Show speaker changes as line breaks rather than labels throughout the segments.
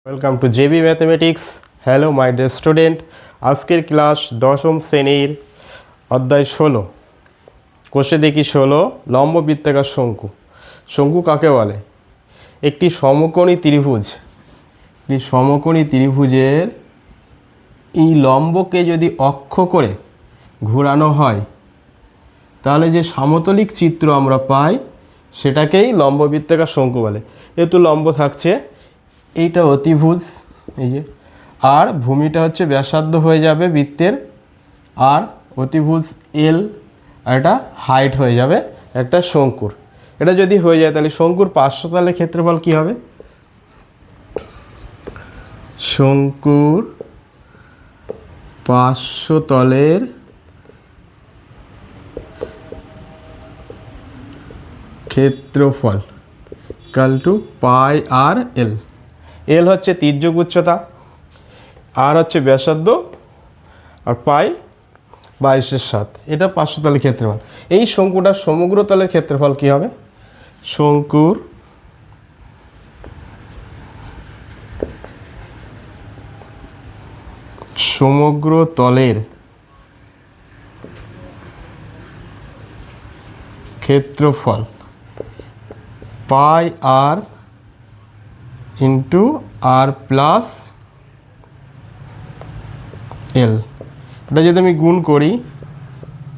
Welcome to JB mathematics. Hello my dear student, আজকের class দশম শ্রেণীর অধ্যায় 16। কোষে দেখি 16 লম্ব বৃত্তাকার শঙ্কু। শঙ্কু কাকে বলে? একটি সমকোণী ত্রিভুজ। এই সমকোণী ত্রিভুজের এই লম্বকে যদি অক্ষ করে ঘোরানো হয় তাহলে যে সামতলিক চিত্র আমরা পাই সেটাকেই লম্ব বৃত্তাকার শঙ্কু বলে। যেহেতু লম্ব থাকছে, এইটা অতিভুজ, এই যে, আর ভূমিটা হচ্ছে ব্যাসার্ধ হয়ে যাবে বৃত্তের, আর অতিভুজ এল, আর এটা হাইট হয়ে যাবে একটা শঙ্কুর। এটা যদি হয়ে যায় তাহলে শঙ্কুর পার্শ্বতলের ক্ষেত্রফল কি হবে? শঙ্কুর পার্শ্বতলের ক্ষেত্রফল ইকুয়াল টু পাই আর এল। এল হচ্ছে তির্যক উচ্চতা, আর হচ্ছে ব্যাসার্ধ, আর পাই 22/7। এটা পার্শ্বতলের ক্ষেত্রফল। এই শঙ্কুটার সমগ্র তলের ক্ষেত্রফল কি হবে? শঙ্কুর সমগ্র তলের ক্ষেত্রফল পাই আর ইন্টু আর প্লাস এল। এটা যদি আমি গুণ করি,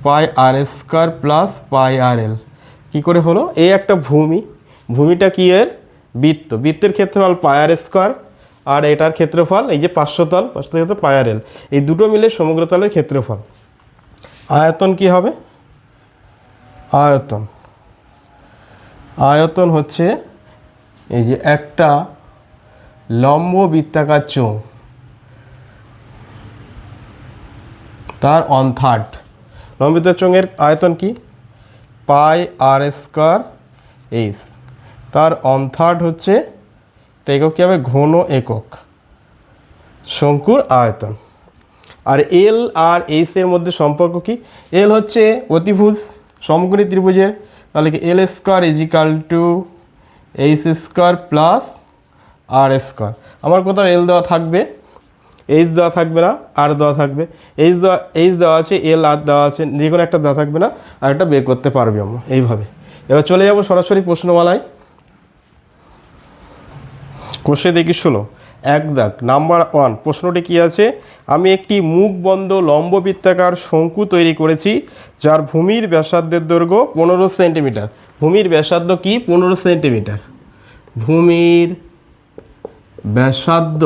পাই আর স্কোয়ার প্লাস পাই আর এল, কী করে হলো? এই একটা ভূমিটা কি এর? বৃত্ত, বৃত্তের ক্ষেত্রফল পাই আর স্কোয়ার, আর এটার ক্ষেত্রফল এই যে পার্শ্বতল ক্ষেত্র পাই আর এল, এই দুটো মিলে সমগ্র তলের ক্ষেত্রফল। আয়তন কি হবে? আয়তন হচ্ছে এই যে একটা লম্ব বৃত্তাকার চোঙ, তার অনথার্ড। লম্ব বৃত্তাকার চোঙের আয়তন কি? পাই আর স্কোয়ার এইচ, তার অনথার্ড হচ্ছে একক কী হবে? ঘন একক শঙ্কুর আয়তন। আর এল আর এইচ এর মধ্যে সম্পর্ক কি? এল হচ্ছে অতিভুজ সমকোণী ত্রিভুজের, তাহলে কি L square is equal to H square plus R square. আমার কোথাও এল দেওয়া থাকবে, এইচ দেওয়া থাকবে না, আর দেওয়া থাকবে। এইচ দেওয়া আছে, এল আর দেওয়া আছে, যে কোনো একটা দেওয়া থাকবে না, আর একটা বের করতে পারবে আমরা এইভাবে। এবার চলে যাব সরাসরি প্রশ্নমালায়। কোষে দেখি 16 এক দাগ নাম্বার 1। প্রশ্নটি কি আছে? আমি একটি মুখবন্ধ লম্ব বৃত্তাকার শঙ্কু তৈরি করেছি যার ভূমির ব্যাসার্ধের দৈর্ঘ্য 15 সেন্টিমিটার। ভূমির ব্যাসার্ধ কি? 15 সেন্টিমিটার। ভূমির ব্যাসার্ধ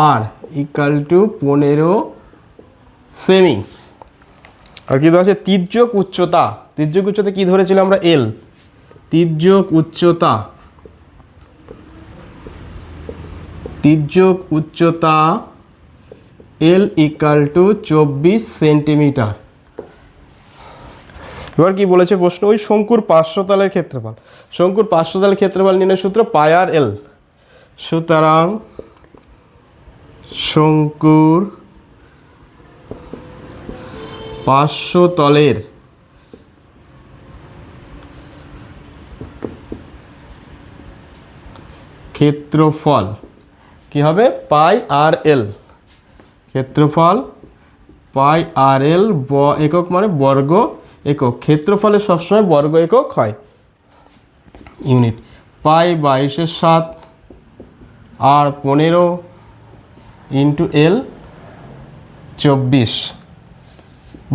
আর ইকাল টু 15 সেমি। আর কি দেওয়া আছে? তির্যক উচ্চতা। তির্যক উচ্চতা কি ধরেছিলাম আমরা? এল। তির্যক উচ্চতা এল ইকাল টু 24 সেন্টিমিটার। এবার কি বলেছে প্রশ্ন? ওই শঙ্কুর পার্শ্বতলের ক্ষেত্রফল। শঙ্কুর পার্শ্বতলের ক্ষেত্রফল নির্ণয় সূত্র পাই আর এল। সুতরাং শঙ্কুর পার্শ্বতলের ক্ষেত্রফল কি হবে? পাই আর এল। ক্ষেত্রফল পাই আর এল, একক মানে বর্গ একক। ক্ষেত্রফলে সবসময় বর্গ একক হয়, ইউনিট। পাই 22/7 আর 15 ইন্টু এল 24,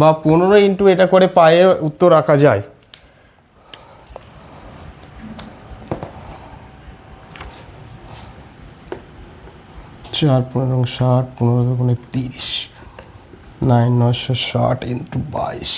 বা 15 ইন্টু এটা করে পায়ের উত্তর রাখা যায়। চার 15 60, 15 30, 9/960 ইন্টু 22।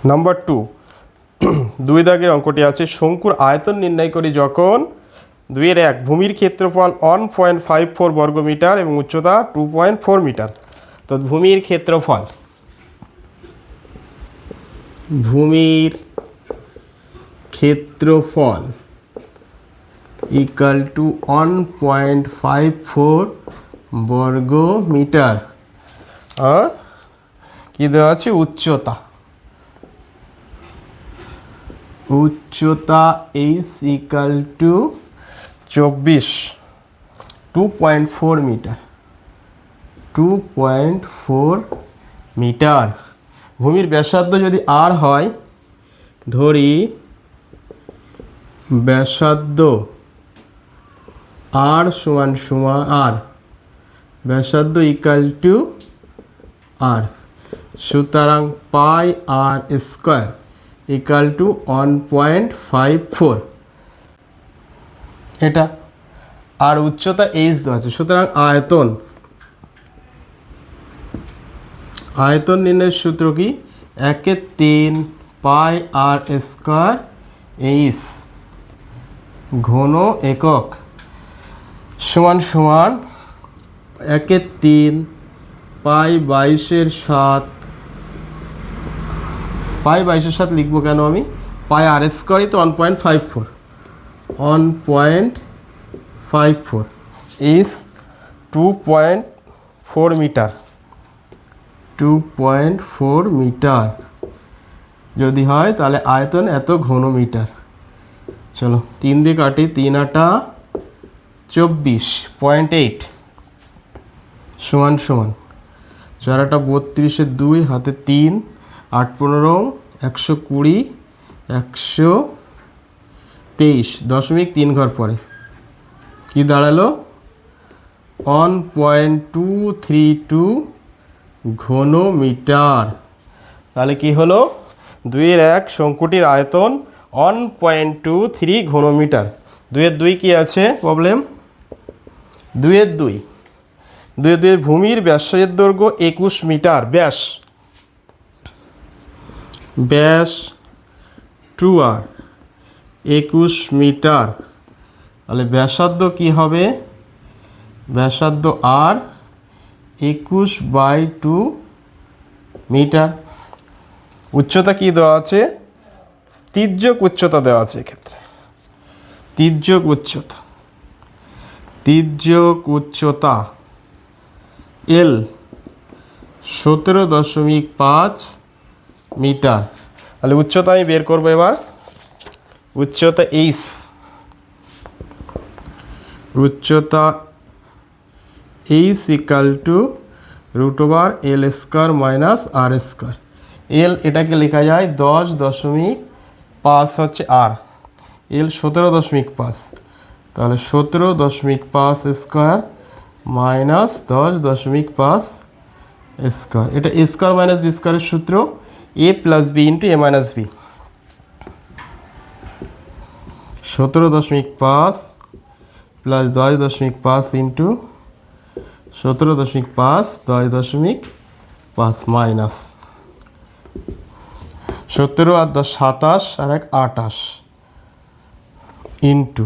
নাম্বার 2, 2 দাগের অঙ্কটি আছে, শঙ্কুর আয়তন নির্ণয় করি যখন 2-1 ভূমির ক্ষেত্রফল 1.54 বর্গমিটার এবং উচ্চতা 2.4 মিটার। তো ভূমির ক্ষেত্রফল ইকাল টু 1.54 বর্গ মিটার আর কি দেওয়া আছে, উচ্চতা H equal to 2.4 metre, 2.4 metre. ভূমির ব্যাসার্ধ যদি আর হয়, ধরি ব্যাসার্ধ আর সমান আর, ব্যাসার্ধ ইকাল টু আর, সুতরাং পাই আর স্কোয়ার ইকাল টু 1.54, এটা। আর উচ্চতা এইচ দেওয়া আছে, সুতরাং আয়তন নির্ণয়ের সূত্র কি, 1/3 পাই আর স্কোয়ার এইচ ঘন একক সমান 1/3 পাই 22/7, পাই 22/7 লিখবো কেন আমি, পাই আর স্কোয়ারই তো 1.54 ইজ 2.4 মিটার, 2.4 মিটার যদি হয় তাহলে আয়তন এত ঘন মিটার। চলো 3 দিয়ে কাটি, 3×8 24.8 সমান 4×8 32, 2 হাতে 3, 8×15 120, 123.3 ঘর পরে কি দাঁড়ালো, 1.232 ঘন মিটার। তাহলে কি হলো, 2-1 শঙ্কুটির আয়তন 1.23 ঘন মিটার। 2-2 কি আছে প্রবলেম, 2-2 ভূমির ব্যাসের দৈর্ঘ্য 21 মিটার, ব্যাস 2r 21 মিটার। তাহলে ব্যাসার্ধ কি হবে, ব্যাসার্ধ আর 21/2 মিটার। উচ্চতা কি দেওয়া আছে, তির্যক উচ্চতা দেওয়া আছে, এক্ষেত্রে তির্যক উচ্চতা এল 17.5 মিটার। তাহলে উচ্চতা আমি বের করবো এবার, উচ্চতা H, equal two √L² - R²। এল এটাকে লেখা যায় 10.5 হচ্ছে আর, এল 17.5, তাহলে 17.5 স্কোয়ার মাইনাস 10.5 স্কোয়ার। এটা এ স্কোয়ার মাইনাস বি স্কোয়ারের সূত্র, a + b × a - b। 17.5 + 10.5 × 17.5 10.5 minus 17 R 10 27 R 1 28 into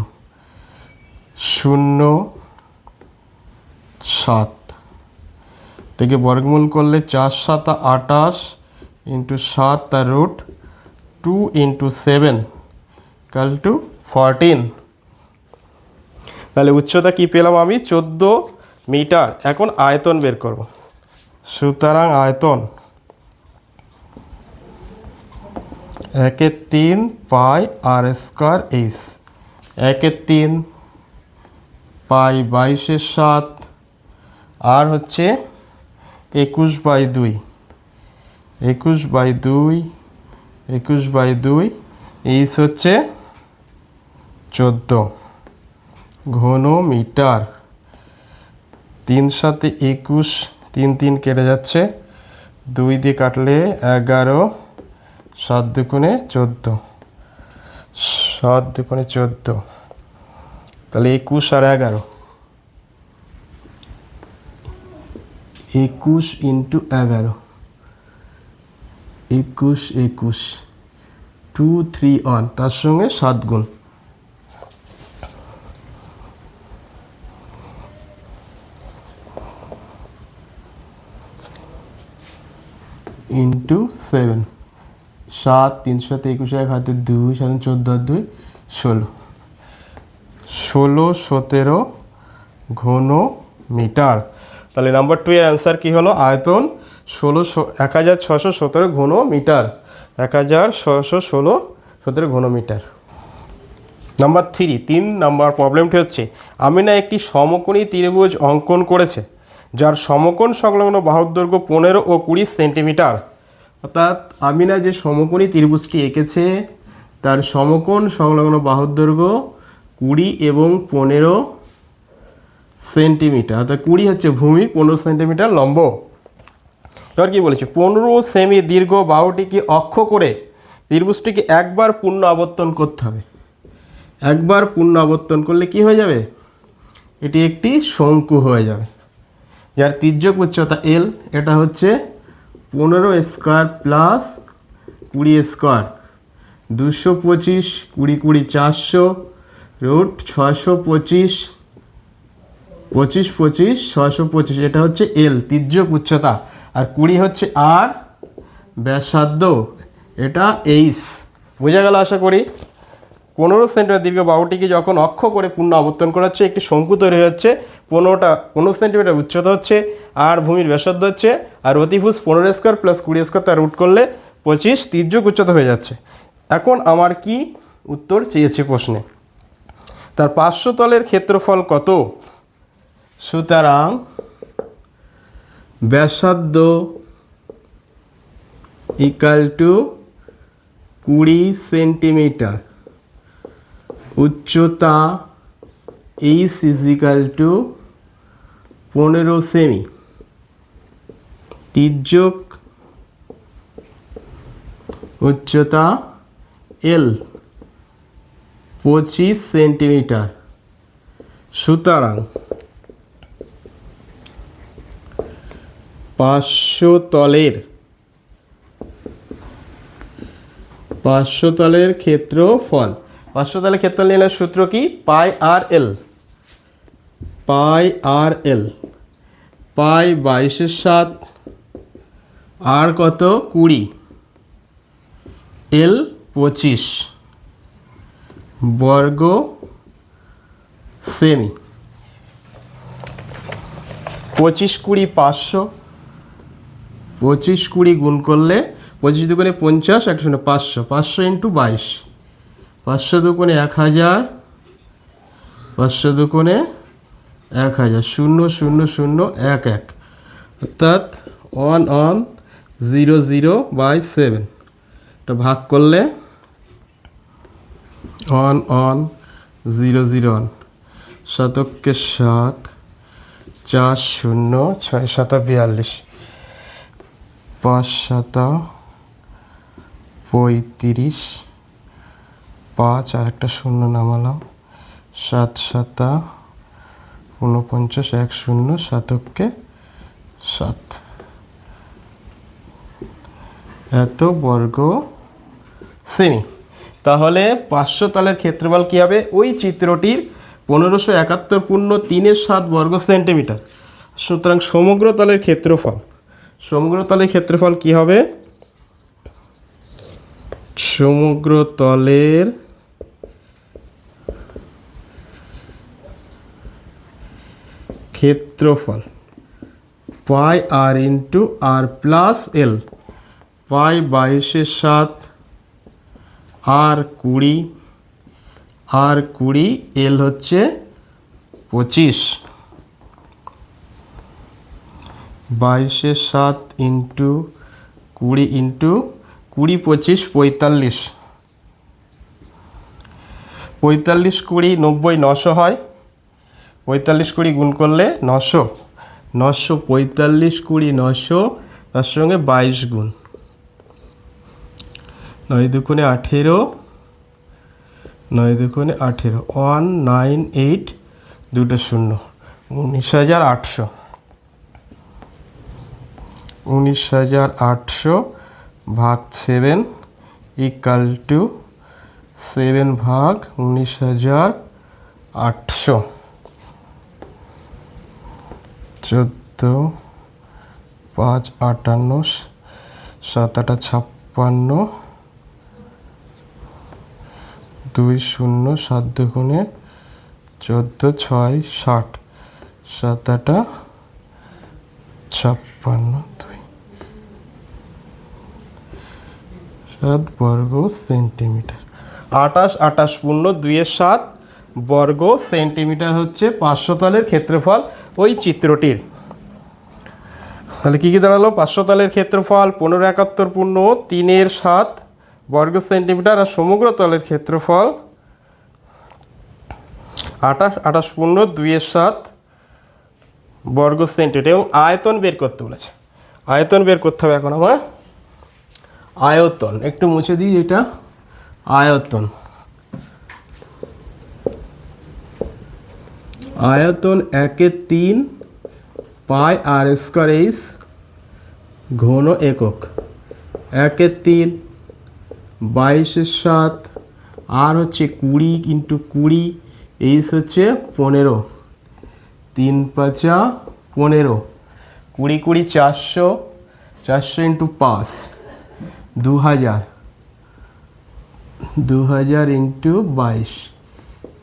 0.7, এটাকে বর্গমূল করলে 4×7 28 ইন্টু 7 তার রুট 2 × 7 ইকুয়াল টু 14। তাহলে উচ্চতা কি পেলাম আমি, 14 মিটার। এখন আয়তন বের করব, সুতরাং আয়তন 1/3 পাই আর² এইচ, 1/3 পাই 22/7 আর হচ্ছে 21/2, 21/2 এইচ হচ্ছে 14 ঘন মিটার। 3 সাথে 21, 3 3 কেটে যাচ্ছে, 2 দিয়ে কাটলে 11, 7 দুগুণে 14, 7 দুগুণে 14, তাহলে 21 আর 11, 21 × 11 21 21 2 3 1 তার সঙ্গে 7 গুণ ইন্টু 7 7 3 7 21 1 হাতে 2 7 14 2 16 16 17 ঘন মিটার। তাহলে নাম্বার 2 এর অ্যান্সার কি হলো? আয়তন 1617 ঘন মিটার, 1617 ঘন মিটার। নাম্বার 3 নাম্বার প্রবলেমটি হচ্ছে আমিনা একটি সমকোণী ত্রিভুজ অঙ্কন করেছে যার সমকোণ সংলগ্ন বাহুর দৈর্ঘ্য 15 ও 20 সেন্টিমিটার। অর্থাৎ আমিনা যে সমকোণী ত্রিভুজটি এঁকেছে তার সমকোণ সংলগ্ন বাহুর দৈর্ঘ্য 20 এবং 15 সেন্টিমিটার। অর্থাৎ 20 হচ্ছে ভূমি, 15 সেন্টিমিটার লম্ব। এবার কি বলেছে? 15 সেমি দীর্ঘ বাহুটিকে অক্ষ করে ত্রিভুজটিকে একবার পূর্ণ আবর্তন করতে হবে। একবার পূর্ণ আবর্তন করলে কি হয়ে যাবে? এটি একটি শঙ্কু হয়ে যাবে যার তির্যক উচ্চতা এল। এটা হচ্ছে 15 স্কোয়ার প্লাস 20 স্কোয়ার, 225 20 20 400 রুট 625 25 25 625। এটা হচ্ছে এল তির্যক উচ্চতা, আর 20 হচ্ছে আর ব্যাসার্ধ, এটা এইচ। বোঝা গেল আশা করি? 15 সেন্টিমিটার দীর্ঘ বাহুটিকে যখন অক্ষ করে পূর্ণ আবর্তন করা হচ্ছে একটি শঙ্কু তৈরি হচ্ছে। 15 সেন্টিমিটার উচ্চতা হচ্ছে, আর ভূমির ব্যাসার্ধ হচ্ছে, আর অতিভুজ 15 স্কোয়ার প্লাস 20 স্কোয়ার তার রুট করলে 25 তির্যক উচ্চতা হয়ে যাচ্ছে। এখন আমার কি উত্তর চেয়েছে প্রশ্নে? তার পার্শ্বতলের ক্ষেত্রফল কত? সুতরাং ব্যাসার্ধ ইকাল টু 20 সেন্টিমিটার, উচ্চতা H is equal two 15 semi, তির্যক উচ্চতা এল 25 সেন্টিমিটার। সুতরাং পার্শ্বতলের ক্ষেত্রফল, পার্শ্বতলের ক্ষেত্রফল নির্ণয়ের সূত্র কি? পাই আর এল। পাই 22/7, আর কত? 20, এল 25 বর্গ সেমি। 25 20 500, 25 20 গুণ করলে 25 দুগুণে 50, 1 শূন্য 500, 500 ইন্টু 22, 500 দুগুণে 1000, 500 দুগুণে 1000, 0 0 0 1 1, অর্থাৎ 1,1,0,0/7। এটা ভাগ করলে 1,1,0,0,1, শতককে 7, 4 0 6 7 42, 5 7 35, 5 আর একটা 0 নামালাম, 7 7 49, 1 0, শতককে 7, এত বর্গ সেমি। তাহলে পার্শ্বতলের ক্ষেত্রফল কী হবে? ওই চিত্রটির 1571 পূর্ণ 3/7 বর্গ সেন্টিমিটার। সুতরাং সমগ্র তলের ক্ষেত্রফল কী হবে? সমগ্র তলের ক্ষেত্রফল পাই আর ইন্টু আর প্লাস এল। পাই 22/7, আর 20, আর 20, এল হচ্ছে 25। 22/7 ইন্টু 20 ইন্টু 20 25 45, 45 20 90 900 হয়। 45 20 গুণ করলে 900, 900, 45 20 900, তার সঙ্গে 22 গুণ, 9 দুগুণে 18, 9 দুগুণে 18, 198, দুটো 0, 19,800, ভাগ 7 ইকাল টু 7 ভাগ 19,800। 14 5 58 7 8 56 2 0 7 2 14 6 60 7 8 56 2 7 বর্গ সেন্টিমিটার। 28 28 পূর্ণ 2-7 বর্গ সেন্টিমিটার হচ্ছে পার্শ্বতলের ক্ষেত্রফল ওই চিত্রটির। তাহলে কী কী দাঁড়ালো? পার্শ্বতলের ক্ষেত্রফল 1571 পূর্ণ 3/7 বর্গ সেন্টিমিটার, আর সমগ্র তলের ক্ষেত্রফল 28 28 পূর্ণ 2/7 বর্গ সেন্টিমিটার। এবং আয়তন বের করতে বলেছে। আয়তন বের করতে হবে এখন আমার। আয়তন একটু মুছে দিই, এটা আয়তন। আয়তন 1/3 পাই আর স্কয়ার এইচ ঘন একক। 1/3 22/7 আর হচ্ছে 20 × 20, এইচ হচ্ছে 15, 3 5 15, 20 20 400, 400 × 5 2000, 2000 × 22,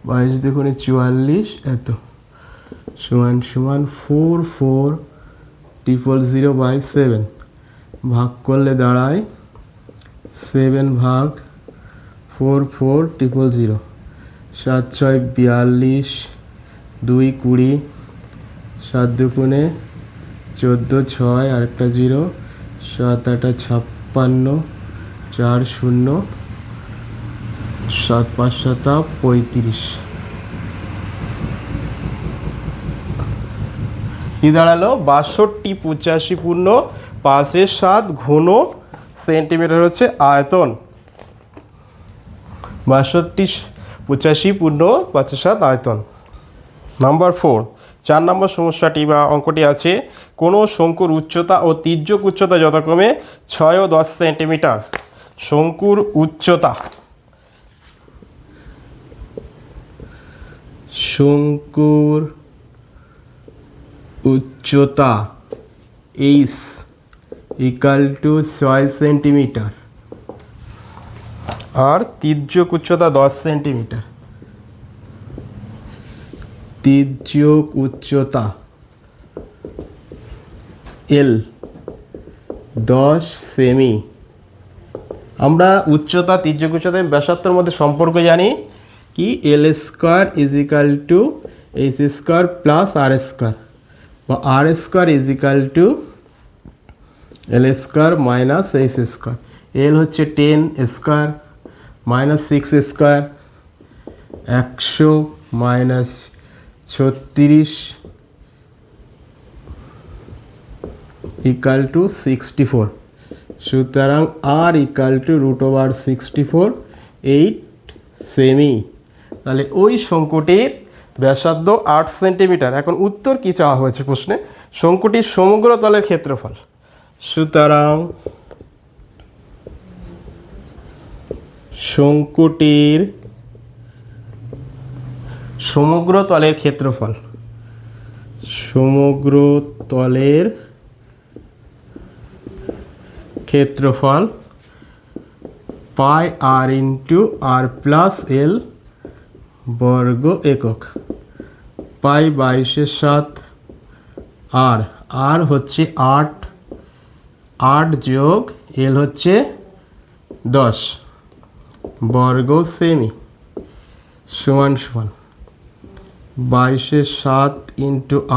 22 দেখুন 44, এত সমান সমান 44,000/7। ভাগ করলে দাঁড়ায় 7 ভাগ 44,000, 7 6 42, 2 20, 7 2 14 6 আরেকটা 0, 7 8 56, 4 0, 7 5 7 35। কি দাঁড়ালো? 62 85 পূর্ণ 5/7 ঘন সেন্টিমিটার হচ্ছে আয়তন। 62 85 পূর্ণ 5/7 আয়তন। নাম্বার 4, 4 নম্বর সমস্যাটি বা অঙ্কটি আছে, কোনো শঙ্কুর উচ্চতা ও তির্যক উচ্চতা যথাক্রমে 6 ও 10 সেন্টিমিটার। শঙ্কুর উচ্চতা, শঙ্কুর উচ্চতা এইচ ইকাল টু 6 সেন্টিমিটার, আর তির্যক উচ্চতা 10 সেন্টিমিটার। তির্যক উচ্চতা এল 10 সেমি। আমরা উচ্চতা তির্যক উচ্চতা ব্যাসার্ধের মধ্যে সম্পর্ক জানি কি? L square is equal to H square plus R square, বা R square is equal to L square minus H square. L হচ্ছে 10 square minus 6 square, 100 minus 36 equal to 64। সুতরাং আর ইকাল টু √64, 8 সেমি। তাহলে ওই শঙ্কুটির ব্যাসার্ধ 8 সেন্টিমিটার। এখন উত্তর কি চাওয়া হয়েছে প্রশ্নে? শঙ্কুটির সমগ্র তলের ক্ষেত্রফল। সুতরাং শঙ্কুটির সমগ্র তলের ক্ষেত্রফল, সমগ্র তলের ক্ষেত্রফল পাই আর ইন্টু আর প্লাস এল বর্গ একক। পাই 22/7, আর আর হচ্ছে 8, 8 যোগ এল হচ্ছে 10 বর্গ সেমি, সমান সমান 22/7 ×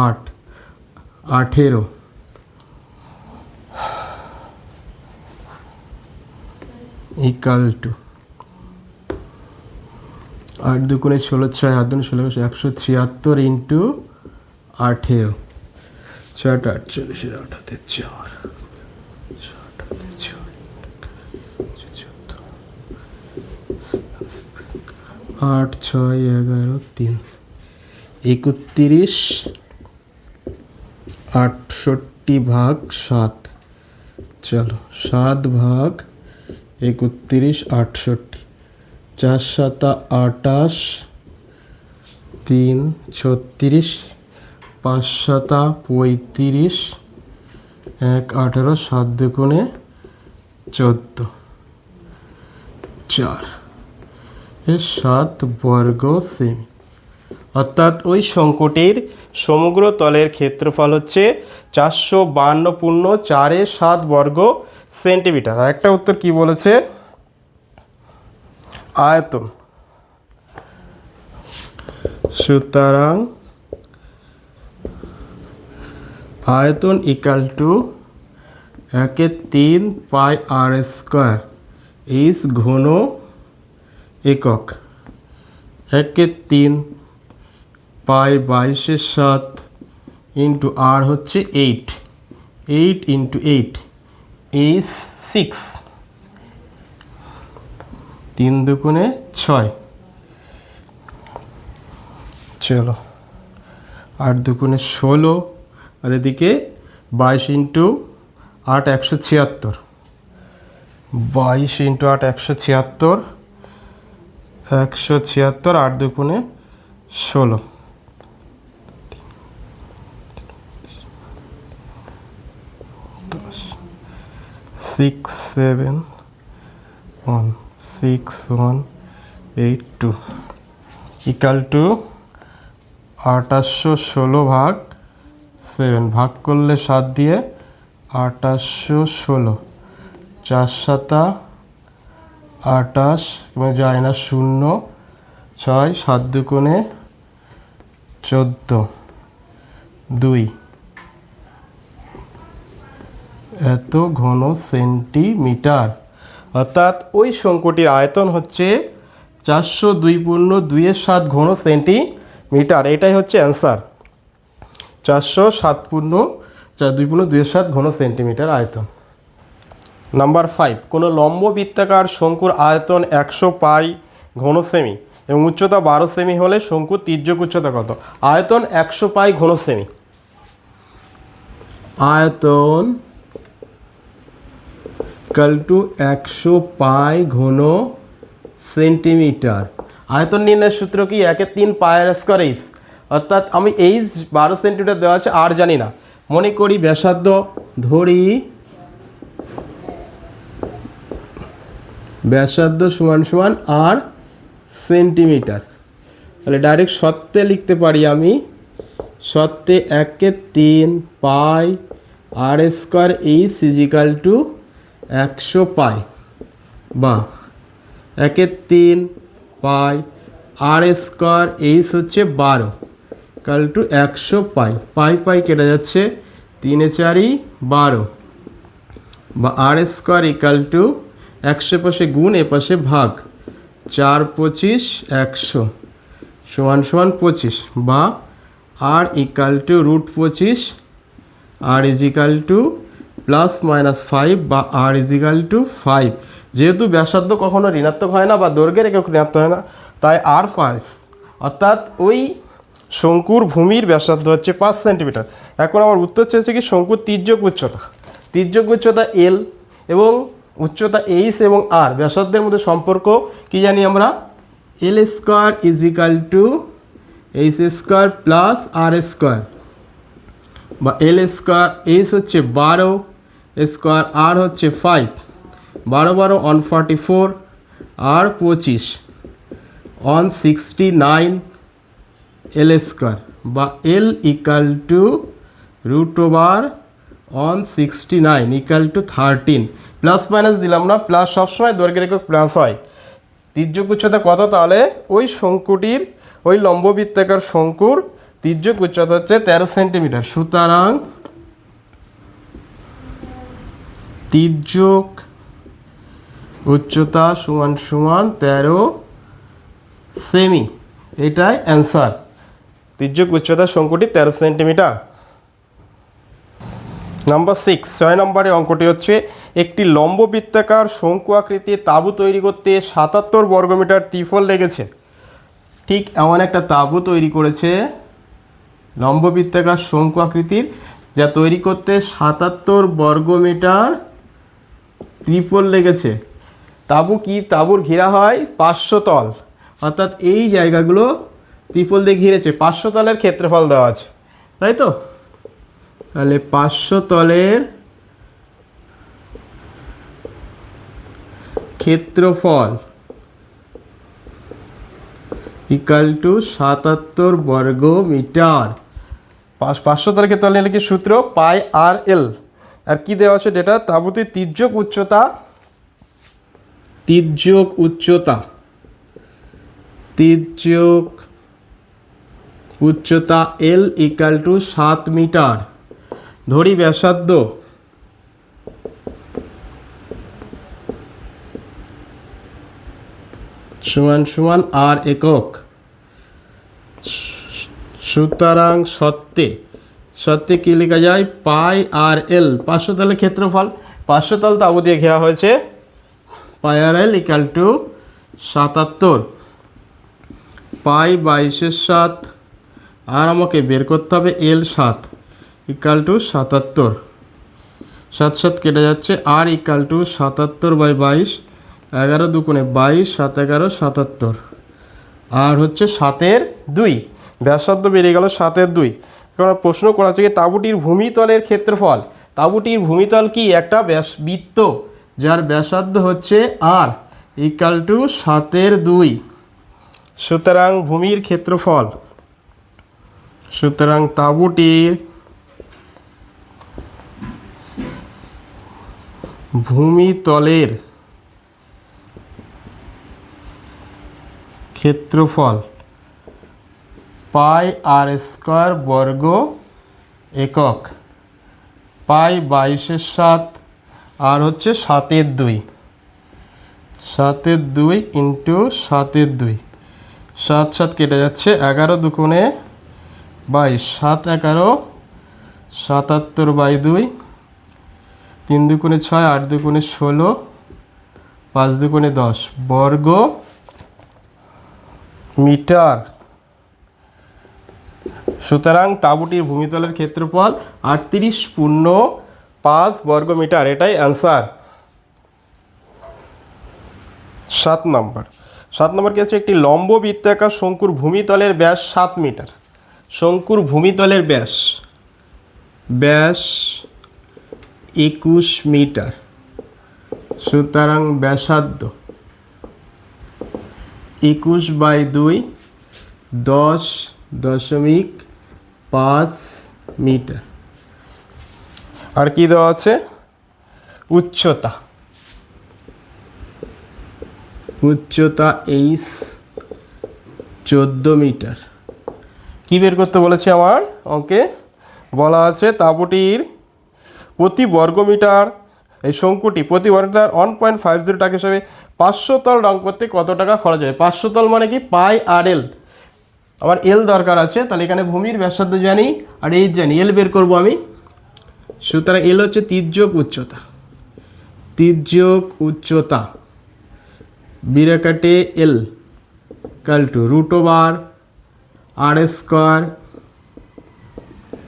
8 18 ইকাল টু 8 2 16 6 8 2 16 176 ইন্টু 18, 6 48 8 4 8 6 11 3 31 68/7। চলো 7 ভাগ 31 68, 4 সাতা 28, 3 36, 5 সাতা 35, 1 18, 7 দুগুণে 14, 4 এর 7 বর্গ সেমি। অর্থাৎ ওই শঙ্কুটির সমগ্র তলের ক্ষেত্রফল হচ্ছে 452.4 বর্গ সেন্টিমিটার। আর একটা উত্তর কি বলেছে, আয়তন। সুতরাং আয়তন equal to 1/3 pi R square ইস ঘন একক। 1/3 পাই 22/7 ইন্টু আর হচ্ছে 8, 8 ইন্টু 8 ইজ 6, 3 দুগুণে 6, চলো 8 দুগুণে 16, আর এদিকে 22 ইন্টু 8 176, 22 ইন্টু 8 176, 176, 8 দুগুণে 16, 6 7 1 6 1 8 2 ইকাল টু 2816 ভাগ 7, ভাগ করলে 7 দিয়ে 2816, 4 সাতা 28, যায় না 0, 6, 7 দুগুণে 14, 2 এত ঘন সেন্টিমিটার। অর্থাৎ ওই শঙ্কুটির আয়তন হচ্ছে 402.2 ঘন সেন্টিমিটার। এটাই হচ্ছে অ্যান্সার, 402.2 ঘন সেন্টিমিটার আয়তন। নাম্বার 5, কোনো লম্ব বৃত্তাকার শঙ্কুর আয়তন 100 পাই ঘন সেমি এবং উচ্চতা 12 সেমি হলে শঙ্কুর তির্যক উচ্চতা কত? আয়তন 100 পাই ঘন সেমি। আয়তন ইকাল টু 100 পাই ঘন সেন্টিমিটার। আয়তন নির্ণয়ের সূত্র কি? 1/3 পাই আর স্কয়ার এইচ। অর্থাৎ আমি এইচ 12 সেন্টিমিটার দেওয়া আছে, আর জানি না, মনে করি ব্যাসার্ধ ধরি, ব্যাসার্ধ সমান সমান আর সেন্টিমিটার। তাহলে ডাইরেক্ট সত্যে লিখতে পারি আমি, সত্যে 1/3 পাই আর স্কয়ার এইচ ইজিক্যাল টু 100 পাই, বা 1/3 পাই আর স্কয়ার এইচ হচ্ছে 12 ইকাল টু 100 পাই। পাই পাই কেটে যাচ্ছে, 3 4 12, বা আর স্কয়ার ইকাল টু 100 পাশে গুণ, এ পাশে ভাগ, 4 25 100 সমান সমান 25, বা R equal to √25, R is equal to plus minus 5, বা আর ইজিক্যাল টু 5। যেহেতু ব্যাসার্ধ কখনো ঋণাত্মক হয় না বা দৈর্ঘ্যের একক ঋণাত্মক হয় না, তাই আর 5, অর্থাৎ ওই শঙ্কুর ভূমির ব্যাসার্ধ হচ্ছে 5 সেন্টিমিটার। এখন আমার উত্তর চেয়েছে কি, শঙ্কুর তির্যক উচ্চতা। তির্যক উচ্চতা এল এবং উচ্চতা এইচ এবং আর ব্যাসার্ধের মধ্যে সম্পর্ক কি জানি আমরা? L square is equal to H square plus R square, বা এল স্কোয়ার এইচ হচ্ছে 12 স্কোয়ার, আর হচ্ছে 5, 12 12 144, আর 25 169 এল স্কোয়ার, বা L equal to √169 equal to 13। Plus minus দিলাম না, প্লাস সবসময় দৈর্ঘ্যের একক প্লাস হয়। তির্যক উচ্চতা কত? তাহলে ওই শঙ্কুটির, ওই লম্ববৃত্তাকার শঙ্কুর তির্যক উচ্চতা হচ্ছে 13 সেন্টিমিটার। সুতরাং তির্যক উচ্চতা সমান সমান 13 সেমি। এটাই অ্যান্সার, তির্যক উচ্চতা শঙ্কুটি 13 সেন্টিমিটার। নাম্বার 6, 6 নম্বরের অঙ্কটি হচ্ছে, একটি লম্ব বৃত্তাকার শঙ্কু আকৃতির তাঁবু তৈরি করতে 77 বর্গমিটার ত্রিফল লেগেছে। ঠিক এমন একটা তাঁবু তৈরি করেছে লম্ব বৃত্তাকার শঙ্কু আকৃতির, যা তৈরি করতে 77 বর্গমিটার ত্রিপল লেগেছে। তাঁবু কি? তাঁবুর ঘেরা হয় 500 তল, অর্থাৎ এই জায়গাগুলো ত্রিপল দিয়ে ঘিরেছে। 500 তলের ক্ষেত্রফল দেওয়া আছে, তাই তো? তাহলে 500 তলের ক্ষেত্রফল ইকাল টু 77 বর্গ মিটার। 500 তলের ক্ষেত্রফল নিলে কি সূত্র? পাই আর এল। আর কি দেওয়া আছে ডেটা? তাঁবুতে তির্যক উচ্চতা এল ইকাল টু 7 মিটার। ধরি ব্যাসার্ধ সমান সমান আর একক। সুতরাং সত্যে কি লেখা যায়? পাই আর এল। 500 তলের ক্ষেত্রফল, 500 তল তাঁবু দিয়ে ঘেরা হয়েছে। পাই আর এল ইকাল টু 77। পাই 22/7 আর আমাকে বের করতে হবে এল 7 ইকাল টু 77। 7 কেটে যাচ্ছে। আর ইকাল টু 77/22, 11 দুগুণে 22, 7 11 77। আর হচ্ছে 7/2। ব্যাসার্ধ বেরিয়ে গেল 7/2। কারণ প্রশ্ন করা আছে কি তাঁবুটির ভূমিতলের ক্ষেত্রফল। তাঁবুটির ভূমিতল কি? একটা বৃত্ত যার ব্যাসার্ধ হচ্ছে আর ইকাল টু 7/2। সুতরাং ভূমির ক্ষেত্রফল, সুতরাং তাঁবুটির ভূমিতলের ক্ষেত্রফল পাই আর স্কোয়ার বর্গ একক। পাই 22/7 আর হচ্ছে 7/2। 7/2 ইন্টু 7/2। 7 কেটে যাচ্ছে। 11 দুগুণে 22, 7 11 77/2। 3 দুগুণে 6, 8 দুগুণে 16, 5 দুগুণে 10 বর্গ মিটার। সুতরাং তাঁবুটির ভূমিতলের ক্ষেত্রফল 38.5 বর্গ মিটার। এটাই অ্যান্সার। 7 নম্বর কি আছে? একটি লম্ব বৃত্তাকার শঙ্কুর ভূমিতলের ব্যাস 7 মিটার। শঙ্কুর ভূমিতলের ব্যাস 21 মিটার। সুতরাং ব্যাসার্ধ 21/2 10.5 মিটার। আর কি দেওয়া আছে? উচ্চতা এইচ 14 মিটার। কি বের করতে বলেছে আমার অঙ্কে? বলা আছে তাঁবুটির প্রতি বর্গমিটার, এই শঙ্কুটি প্রতি বর্গমিটার 1.50 টাকা হিসাবে 500 তল রং করতে কত টাকা খরচ হয়? 500 তল মানে কি? পাই আর এল। আমার এল দরকার আছে, তাহলে এখানে ভূমির ব্যাসার্ধ জানি আর এইচ জানি, এল বের করব আমি। সুতরাং এল হচ্ছে তির্যক উচ্চতা বিরাকাটে L equal to √/r²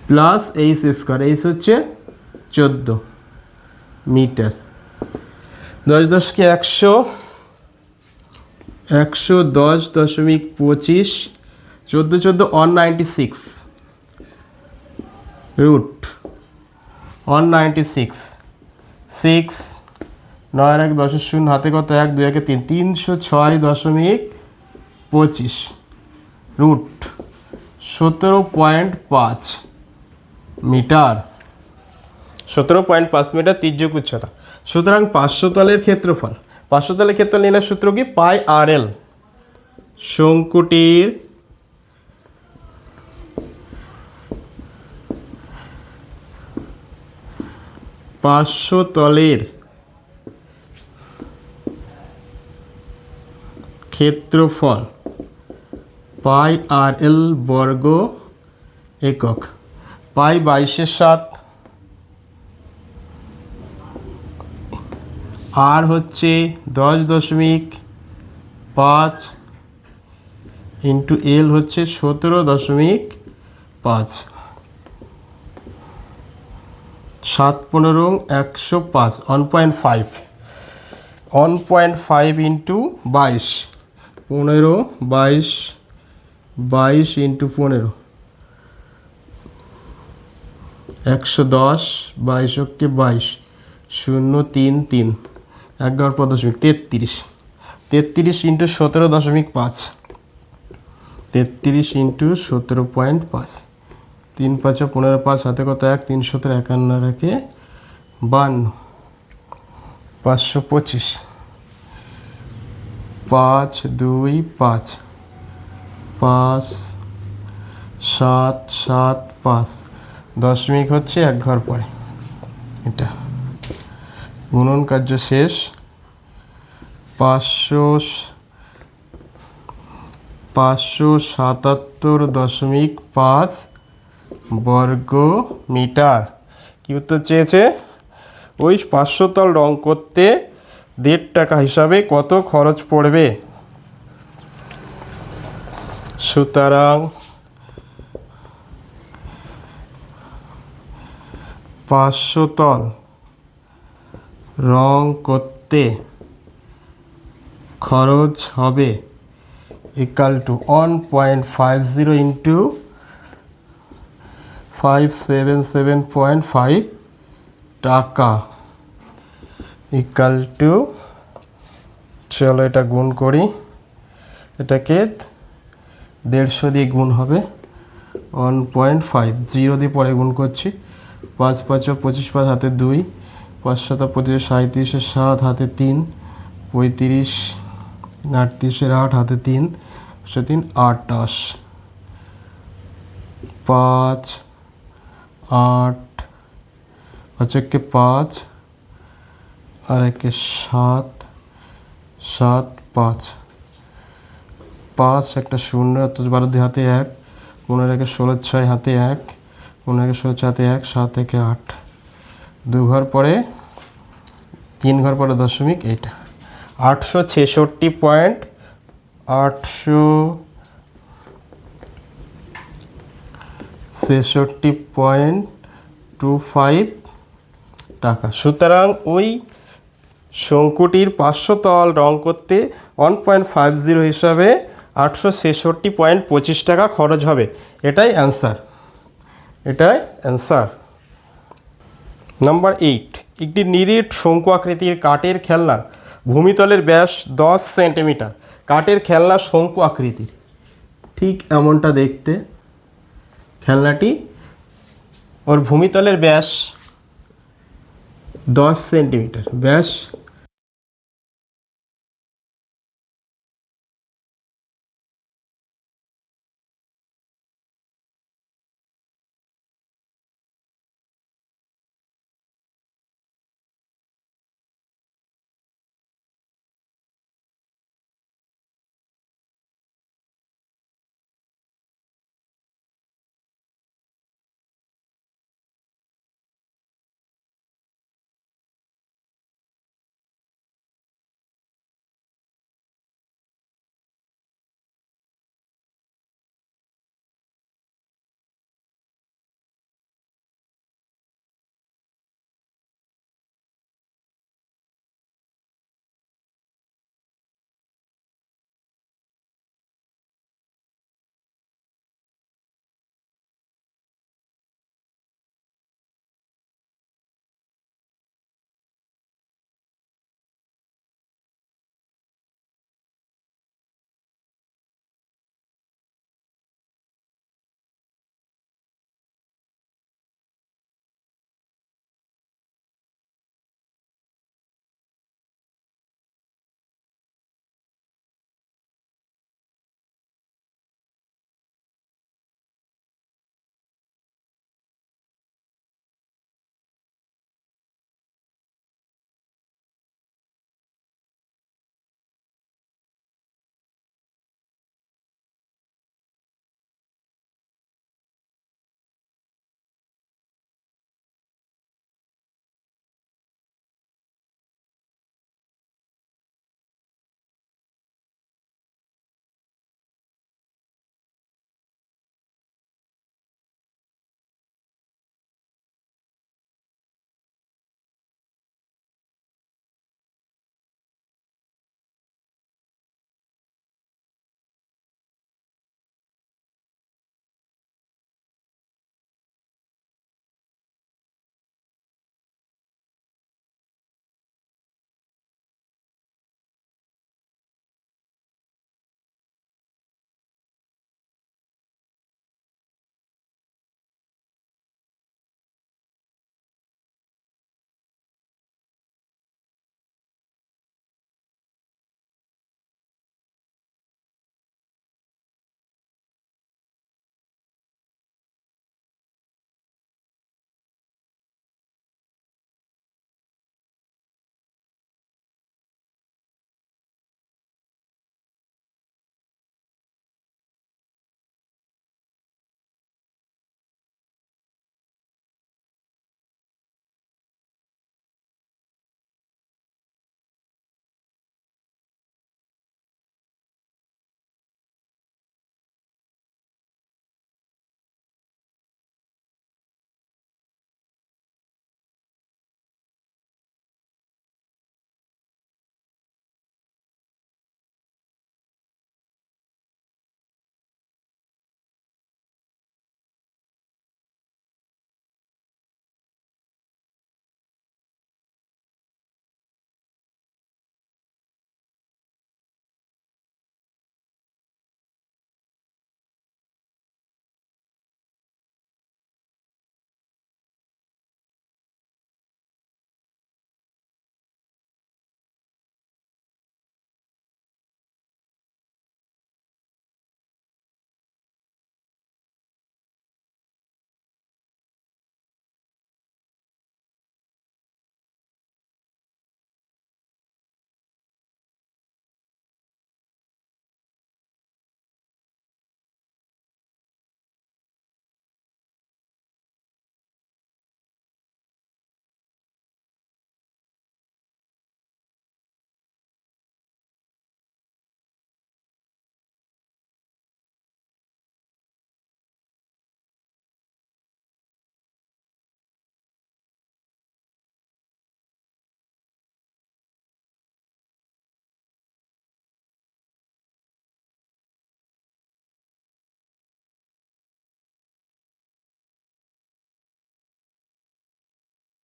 plus H square. H হচ্ছে 14 মিটার। 10 10 100, 110.25, 14 14 196 196 6 9 1 10 0 হাতে কত? 1 2 1 3 306.25 17.5 মিটার। 17.5 মিটার তির্যক উচ্চতা। সুতরাং 500 তলের ক্ষেত্রফল, 500 তলের ক্ষেত্রফল নির্ণয়ের সূত্র কি? পাই আর এল। শঙ্কুটির পাঁচশো তলের ক্ষেত্রফল পাই আর এল বর্গ একক। পাই 22/7 আর হচ্ছে 10.5 ইন্টু এল হচ্ছে 17.5। 7 15 105 1.5 1.5 ইন্টু 22, 15, 22, 22 ইন্টু 15, 110, 22 কে 22, 033, 11.33, 33 ইন্টু 17.5, 33 ইন্টু 17.5, 3 5 15, 5 হাতে কত 1, 3 17, 51 রেখে 52, 525, 5 2 5, 5 7 7 5, দশমিক হচ্ছে এক ঘর পরে। এটা গুণন কার্য শেষ। 577.5 বর্গ মিটার। কি উত্তর চেয়েছে? ওই 500 তল রং করতে 1.5 টাকা হিসাবে কত খরচ পড়বে? সুতরাং 500 তল রং করতে খরচ হবে ইকাল টু 1.50 ইন্টু 577.5 টাকা ইকাল টু, চলো এটা গুণ করি, এটাকে 150 দিয়ে গুণ হবে, 1.5, 0 দিয়ে পরে গুণ করছি, 5 5 25, 5 হাতে 2, 5 7 25, 37, 7 হাতে 3, 35, 38, 8 হাতে 3, 3 28, 5 8, 5 के 5 আর একে 7 7 5, 5 একটা 0, 12 দুই হাতে 1, 15 একে 16, 6 হাতে 1, 15 একে 16, 6 হাতে 1, 7 একে 8, 2 ঘর পরে 3 ঘর পরে দশমিক, এইটা 866.25 টাকা। সুতরাং ওই শঙ্কুটির 500 তল রং করতে 1.50 হিসাবে 866.25 টাকা খরচ হবে। এটাই অ্যান্সার, এটাই অ্যান্সার। নাম্বার 8, একটি নিরেট শঙ্কু আকৃতির কাঠের খেলনা, ভূমিতলের ব্যাস 10 সেন্টিমিটার। কাঠের খেলনা শঙ্কু আকৃতির, ঠিক এমনটা দেখতে খেলনাটি, ওর ভূমিতলের ব্যাস 10 সেন্টিমিটার, ব্যাস